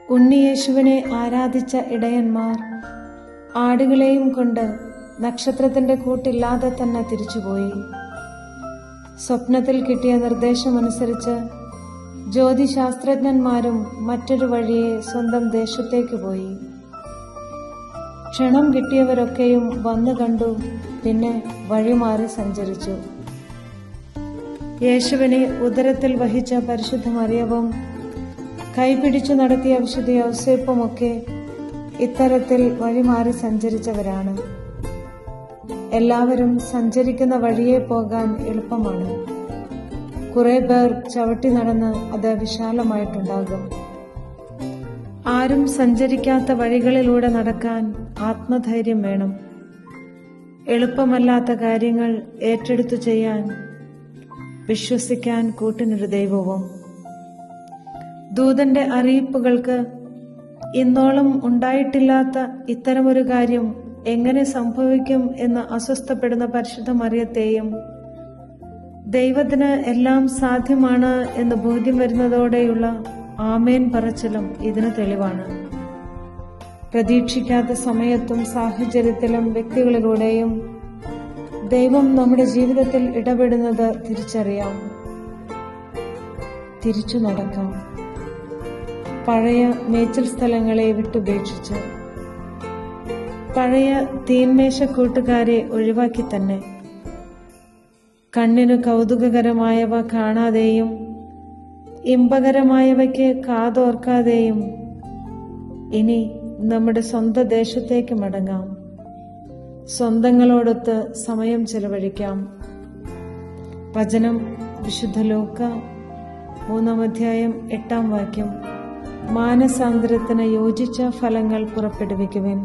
ഉണ്ണിയേശുവിനെ ആരാധിച്ച ഇടയന്മാർ ആടുകളെയും കൊണ്ട് നക്ഷത്രത്തിന്റെ കൂട്ടില്ലാതെ തന്നെ തിരിച്ചുപോയി. സ്വപ്നത്തിൽ കിട്ടിയ നിർദ്ദേശമനുസരിച്ച് ജ്യോതിശാസ്ത്രജ്ഞന്മാരും മറ്റൊരു വഴിയെ സ്വന്തം ദേശത്തേക്ക് പോയി. ക്ഷണം കിട്ടിയവരൊക്കെയും വന്നു കണ്ടു, പിന്നെ വഴിമാറി സഞ്ചരിച്ചു. യേശുവിനെ ഉദരത്തിൽ വഹിച്ച പരിശുദ്ധ മറിയവും കൈപിടിച്ചു നടത്തിയ വിശുദ്ധ യൗസേപ്പുമൊക്കെ ഇത്തരത്തിൽ വഴിമാറി സഞ്ചരിച്ചവരാണ്. എല്ലാവരും സഞ്ചരിക്കുന്ന വഴിയെ പോകാൻ എളുപ്പമാണ്. കുറെ പേർ ചവിട്ടി നടന്ന് അത് വിശാലമായിട്ടുണ്ടാകും. ആരും സഞ്ചരിക്കാത്ത വഴികളിലൂടെ നടക്കാൻ ആത്മധൈര്യം വേണം. എളുപ്പമല്ലാത്ത കാര്യങ്ങൾ ഏറ്റെടുത്തു ചെയ്യാൻ വിശ്വസിക്കാൻ കൂട്ടിനൊരു ദൈവവും. ദൂതന്റെ അറിയിപ്പുകൾക്ക് ഇന്നോളം ഉണ്ടായിട്ടില്ലാത്ത ഇത്തരമൊരു കാര്യം എങ്ങനെ സംഭവിക്കും എന്ന് അസ്വസ്ഥപ്പെടുന്ന പരിശുദ്ധ മറിയത്തെയും ദൈവത്തിന് എല്ലാം സാധ്യമാണ് എന്ന് ബോധ്യം വരുന്നതോടെയുള്ള ആമേൻ പറച്ചിലും ഇതിന് തെളിവാണ്. പ്രതീക്ഷിക്കാത്ത സമയത്തും സാഹചര്യത്തിലും വ്യക്തികളിലൂടെയും ദൈവം നമ്മുടെ ജീവിതത്തിൽ ഇടപെടുന്നത് തിരിച്ചറിയാം. തിരിച്ചു നടക്കാം. പഴയ മേച്ചിൽ സ്ഥലങ്ങളെ വിട്ടുപേക്ഷിച്ച്, പഴയ തീന്മേശ കൂട്ടുകാരെ ഒഴിവാക്കി തന്നെ, കണ്ണിനു കൗതുകകരമായവ കാണാതെയും ഇമ്പകരമായവയ്ക്ക് കാതോർക്കാതെയും ഇനി നമ്മുടെ സ്വന്തം ദേശത്തേക്ക് മടങ്ങാം. സ്വന്തങ്ങളോടൊത്ത് സമയം ചെലവഴിക്കാം. വചനം വിശുദ്ധ ലൂക്ക 3-ാം അധ്യായം 8-ാം വാക്യം. മാനസാന്തരത്തിന് യോജിച്ച ഫലങ്ങൾ പുറപ്പെടുവിക്കുവിൻ.